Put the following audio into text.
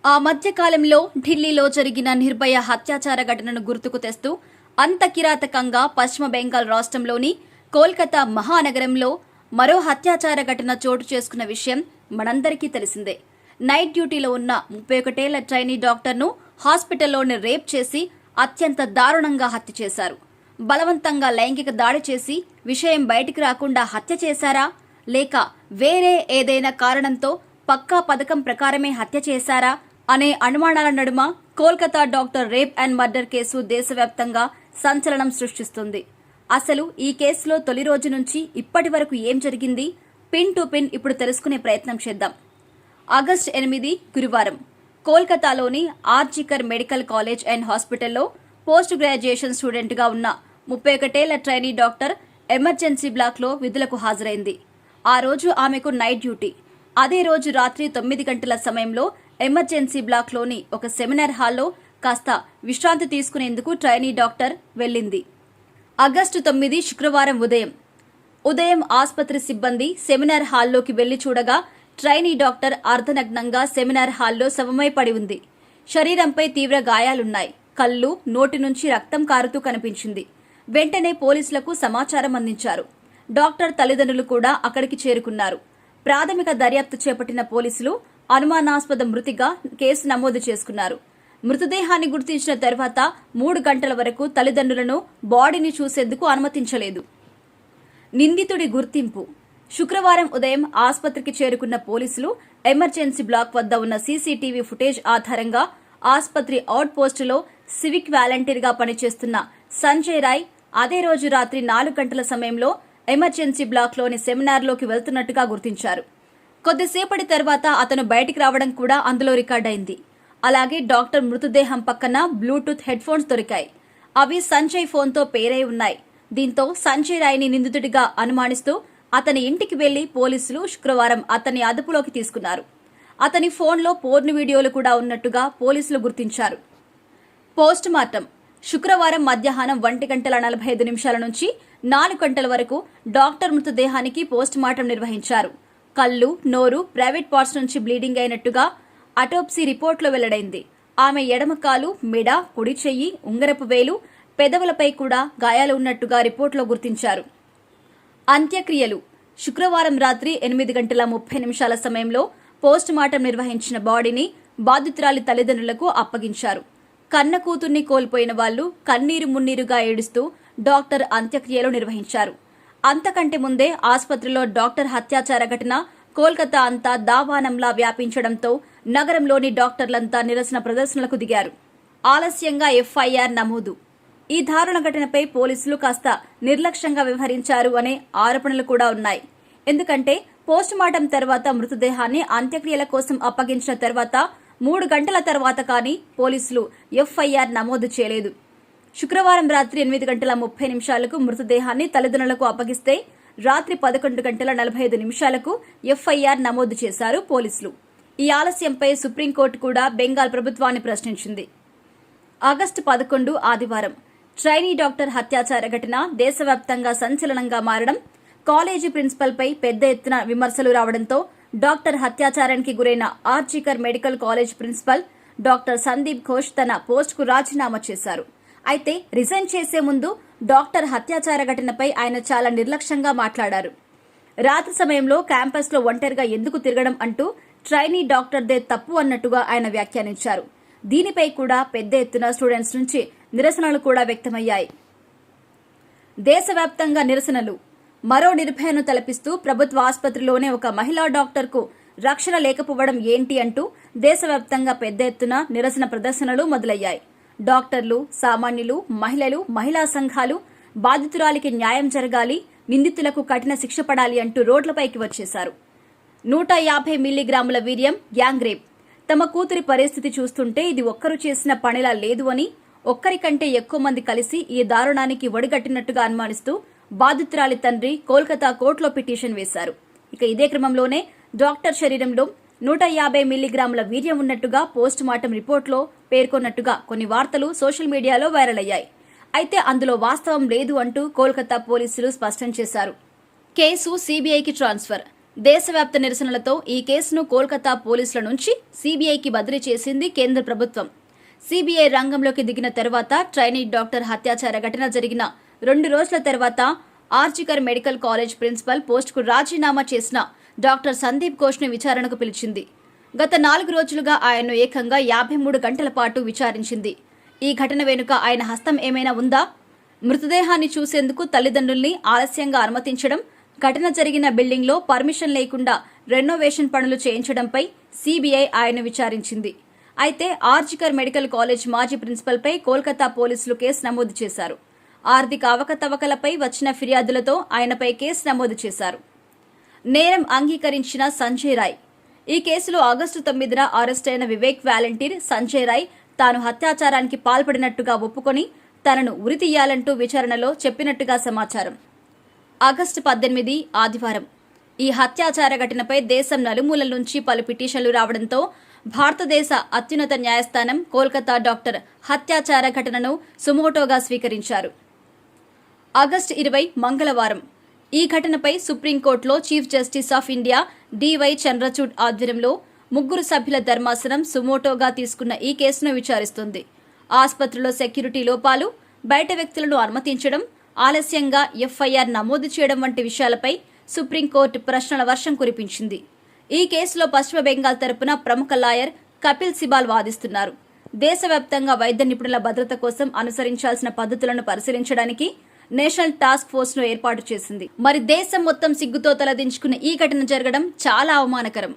ఆ మధ్య కాలంలో ఢిల్లీలో జరిగిన నిర్భయ హత్యాచార ఘటనను గుర్తుకు తెస్తూ అంత కిరాతకంగా పశ్చిమ బెంగాల్ రాష్ట్రంలోని కోల్కతా మహానగరంలో మరో హత్యాచార ఘటన చోటు చేసుకున్న విషయం మనందరికీ తెలిసిందే. నైట్ డ్యూటీలో ఉన్న 31 ఏళ్ల ట్రైనీ డాక్టర్ను హాస్పిటల్లోనే రేప్ చేసి అత్యంత దారుణంగా హత్య చేశారు. బలవంతంగా లైంగిక దాడి చేసి విషయం బయటికి రాకుండా హత్య చేశారా, లేక వేరే ఏదైనా కారణంతో పక్కా పథకం ప్రకారమే హత్య చేశారా అనే అనుమానాల నడుమ Kolkata doctor rape and murder case దేశవ్యాప్తంగా సంచలనం సృష్టిస్తుంది. అసలు ఈ కేసులో తొలి రోజు నుంచి ఇప్పటి వరకు ఏం జరిగింది, పిన్ టు పిన్ ఇప్పుడు తెలుసుకునే ప్రయత్నం చేద్దాం. ఆగస్టు 8 గురువారం కోల్కతాలోని ఆర్జికర్ మెడికల్ కాలేజ్ అండ్ హాస్పిటల్లో పోస్ట్ గ్రాడ్యుయేషన్ స్టూడెంట్గా ఉన్న 31 ఏళ్ల ట్రైనీ డాక్టర్ ఎమర్జెన్సీ బ్లాక్లో విధులకు హాజరైంది. ఆ రోజు ఆమెకు నైట్ డ్యూటీ. అదే రోజు రాత్రి 9 గంటల సమయంలో ఎమర్జెన్సీ బ్లాక్లోని ఒక సెమినార్ హాల్లో కాస్త విశ్రాంతి తీసుకునేందుకు ట్రైనీ డాక్టర్ వెళ్లింది. ఆగస్టు 9 శుక్రవారం ఉదయం ఆసుపత్రి సిబ్బంది సెమినార్ హాల్లోకి వెళ్లి చూడగా ట్రైనీ డాక్టర్ అర్ధనగ్నంగా సెమినార్ హాల్లో శవమై పడి ఉంది. శరీరంపై తీవ్ర గాయాలున్నాయి. కళ్ళు, నోటి నుంచి రక్తం కారుతూ కనిపించింది. వెంటనే పోలీసులకు సమాచారం అందించారు. డాక్టర్ తల్లిదండ్రులు కూడా అక్కడికి చేరుకున్నారు. ప్రాథమిక దర్యాప్తు చేపట్టిన పోలీసులు అనుమానాస్పద మృతిగా కేసు నమోదు చేసుకున్నారు. మృతదేహాన్ని గుర్తించిన తర్వాత 3 గంటల వరకు తల్లిదండ్రులను బాడీని చూసేందుకు అనుమతించలేదు. నిందితుడి గుర్తింపు. శుక్రవారం ఉదయం ఆసుపత్రికి చేరుకున్న పోలీసులు ఎమర్జెన్సీ బ్లాక్ వద్ద ఉన్న సీసీటీవీ ఫుటేజ్ ఆధారంగా ఆసుపత్రి అవుట్ పోస్టులో సివిక్ వాలంటీర్గా పనిచేస్తున్న సంజయ్ రాయ్ అదే రోజు రాత్రి 4 గంటల సమయంలో ఎమర్జెన్సీ బ్లాక్లోని సెమినార్లోకి వెళ్తున్నట్టుగా గుర్తించారు. కొద్దిసేపటి తర్వాత అతను బయటికి రావడం కూడా అందులో రికార్డైంది. అలాగే డాక్టర్ మృతదేహం పక్కన బ్లూటూత్ హెడ్ ఫోన్స్ దొరికాయి. అవి సంజయ్ ఫోన్తో పేరై ఉన్నాయి. దీంతో సంజయ్ రాయ్ని నిందితుడిగా అనుమానిస్తూ అతని ఇంటికి వెళ్లి పోలీసులు శుక్రవారం అతన్ని అదుపులోకి తీసుకున్నారు. అతని ఫోన్లో పోర్న్ వీడియోలు కూడా ఉన్నట్టుగా పోలీసులు గుర్తించారు. Post mortem. శుక్రవారం మధ్యాహ్నం 1:45 నుంచి 4 గంటల వరకు డాక్టర్ మృతదేహానికి పోస్ట్ మార్టం నిర్వహించారు. కళ్ళు, నోరు, ప్రైవేట్ పార్ట్స్ నుంచి బ్లీడింగ్ అయినట్టుగా అటోప్సీ రిపోర్టులో వెల్లడైంది. ఆమె ఎడమ కాలు, మెడ, కుడి చెయ్యి, ఉంగరపు వేలు, పెదవులపై కూడా గాయాలు ఉన్నట్టుగా రిపోర్టులో గుర్తించారు. అంత్యక్రియలు. శుక్రవారం రాత్రి 8:30 సమయంలో పోస్ట్ మార్టం నిర్వహించిన బాడీని బాధితురాలి తల్లిదండ్రులకు అప్పగించారు. కన్న కూతుర్ని కోల్పోయిన వాళ్లు కన్నీరు మున్నీరుగా ఏడుస్తూ డాక్టర్ అంత్యక్రియలు నిర్వహించారు. అంతకంటే ముందే ఆసుపత్రిలో డాక్టర్ హత్యాచార ఘటన కోల్కతా అంతా దావానంలా వ్యాపించడంతో నగరంలోని డాక్టర్లంతా నిరసన ప్రదర్శనలకు దిగారు. ఆలస్యంగా ఎఫ్ఐఆర్ నమోదు. ఈ దారుణ ఘటనపై పోలీసులు కాస్త నిర్లక్ష్యంగా వ్యవహరించారు అనే ఆరోపణలు కూడా ఉన్నాయి. ఎందుకంటే పోస్ట్ మార్టం తర్వాత మృతదేహాన్ని అంత్యక్రియల కోసం అప్పగించిన తర్వాత 3 గంటల తర్వాత కానీ పోలీసులు ఎఫ్ఐఆర్ నమోదు చేయలేదు. శుక్రవారం రాత్రి 8:30 మృతదేహాన్ని తల్లిదండ్రులకు అప్పగిస్తే రాత్రి 11:45 ఎఫ్ఐఆర్ నమోదు చేశారు పోలీసులు. ఈ ఆలస్యంపై సుప్రీంకోర్టు కూడా బెంగాల్ ప్రభుత్వాన్ని ప్రశ్నించింది. ఆగస్టు 11 ఆదివారం ట్రైనీ డాక్టర్ హత్యాచార ఘటన దేశవ్యాప్తంగా సంచలనంగా మారడం, కాలేజీ ప్రిన్సిపల్పై పెద్ద ఎత్తున విమర్శలు రావడంతో డాక్టర్ హత్యాచారానికి గురైన RG Kar medical college principal doctor Sandip Ghosh తన పోస్టుకు రాజీనామా చేశారు. అయితే రిజైన్ చేసే ముందు డాక్టర్ హత్యాచార ఘటనపై ఆయన చాలా నిర్లక్ష్యంగా మాట్లాడారు. రాత్రి సమయంలో క్యాంపస్లో ఒంటరిగా ఎందుకు తిరగడం అంటూ ట్రైనీ డాక్టర్దే తప్పు అన్నట్టుగా ఆయన వ్యాఖ్యానించారు. దీనిపై కూడా పెద్ద ఎత్తున స్టూడెంట్స్ నుంచి నిరసనలు కూడా వ్యక్తమయ్యాయి. దేశవ్యాప్తంగా నిరసనలు. మరో నిర్భయను తలపిస్తూ ప్రభుత్వ ఆసుపత్రిలోనే ఒక మహిళా డాక్టర్కు రక్షణ లేకపోవడం ఏంటి అంటూ దేశవ్యాప్తంగా పెద్ద ఎత్తున నిరసన ప్రదర్శనలు మొదలయ్యాయి. డాక్టర్లు, సామాన్యులు, మహిళలు, మహిళా సంఘాలు బాధితురాలికి న్యాయం జరగాలి, నిందితులకు కఠిన శిక్ష పడాలి అంటూ రోడ్లపైకి వచ్చేశారు. 150 మిల్లీగ్రాముల వీర్యం, గ్యాంగ్ రేప్. తమ కూతురి పరిస్థితి చూస్తుంటే ఇది ఒక్కరు చేసిన పనిలా లేదు అని, ఒక్కరికంటే ఎక్కువ మంది కలిసి ఈ దారుణానికి ఒడిగట్టినట్టుగా అనుమానిస్తూ బాధితురాలి తండ్రి కోల్కతా కోర్టులో పిటిషన్ వేశారు. ఇక ఇదే క్రమంలోనే డాక్టర్ శరీరంలో 150 మిల్లీగ్రాముల వీర్యం ఉన్నట్టుగా పోస్ట్ మార్టం రిపోర్టులో పేర్కొన్నట్టుగా కొన్ని వార్తలు సోషల్ మీడియాలో వైరల్ అయ్యాయి. అయితే అందులో వాస్తవం లేదు అంటూ కోల్కతా పోలీసులు స్పష్టం చేశారు. కేసు సీబీఐకి ట్రాన్స్ఫర్. దేశవ్యాప్త నిరసనలతో ఈ కేసును కోల్కతా పోలీసుల నుంచి సీబీఐకి బదిలీ చేసింది కేంద్ర ప్రభుత్వం. సీబీఐ రంగంలోకి దిగిన తర్వాత ట్రైనీ డాక్టర్ హత్యాచార ఘటన జరిగిన 2 రోజుల తర్వాత ఆర్జికర్ మెడికల్ కాలేజ్ ప్రిన్సిపల్ పోస్టుకు రాజీనామా చేసిన డాక్టర్ సందీప్ ఘోష్ను విచారణకు పిలిచింది. గత 4 రోజులుగా ఆయన్ను ఏకంగా 53 గంటల పాటు విచారించింది. ఈ ఘటన వెనుక ఆయన హస్తం ఏమైనా ఉందా? మృతదేహాన్ని చూసేందుకు తల్లిదండ్రుల్ని ఆలస్యంగా అనుమతించడం, ఘటన జరిగిన బిల్డింగ్లో పర్మిషన్ లేకుండా రెనోవేషన్ పనులు చేయించడంపై సీబీఐ ఆయన్ను విచారించింది. అయితే ఆర్జికర్ మెడికల్ కాలేజ్ మాజీ ప్రిన్సిపల్పై కోల్కతా పోలీసులు కేసు నమోదు చేశారు. ఆర్థిక అవకతవకలపై వచ్చిన ఫిర్యాదులతో ఆయనపై కేసు నమోదు చేశారు. నేరం అంగీకరించిన సంజయ్ రాయ్. ఈ కేసులో ఆగస్టు 9న అరెస్టైన వివేక్ వాలంటీర్ సంజయ్ రాయ్ తాను హత్యాచారానికి పాల్పడినట్టుగా ఒప్పుకొని తనను ఉరితీయాలంటూ విచారణలో చెప్పినట్టుగా సమాచారం. ఆగస్టు 18 ఆదివారం ఈ హత్యాచార ఘటనపై దేశం నలుమూలల నుంచి పలు పిటిషన్లు రావడంతో భారతదేశ అత్యున్నత న్యాయస్థానం కోల్కతా డాక్టర్ హత్యాచార ఘటనను సుమోటోగా స్వీకరించారు. ఆగస్టు 20 మంగళవారం ఈ ఘటనపై సుప్రీంకోర్టులో chief justice of India D Y Chandrachud ఆధ్వర్యంలో 3 సభ్యుల ధర్మాసనం సుమోటోగా తీసుకున్న ఈ కేసును విచారిస్తుంది. ఆసుపత్రిలో సెక్యూరిటీ లోపాలు, బయట వ్యక్తులను అనుమతించడం, ఆలస్యంగా ఎఫ్ఐఆర్ నమోదు చేయడం వంటి విషయాలపై సుప్రీంకోర్టు ప్రశ్నల వర్షం కురిపించింది. ఈ కేసులో పశ్చిమ బెంగాల్ తరపున ప్రముఖ లాయర్ కపిల్ సిబాల్ వాదిస్తున్నారు. దేశవ్యాప్తంగా వైద్య నిపుణుల భద్రత కోసం అనుసరించాల్సిన పద్ధతులను పరిశీలించడానికి నేషనల్ టాస్క్ ఫోర్స్ ను ఏర్పాటు చేసింది. మరి దేశం మొత్తం సిగ్గుతో తలదించుకున్న ఈ ఘటన జరగడం చాలా అవమానకరం.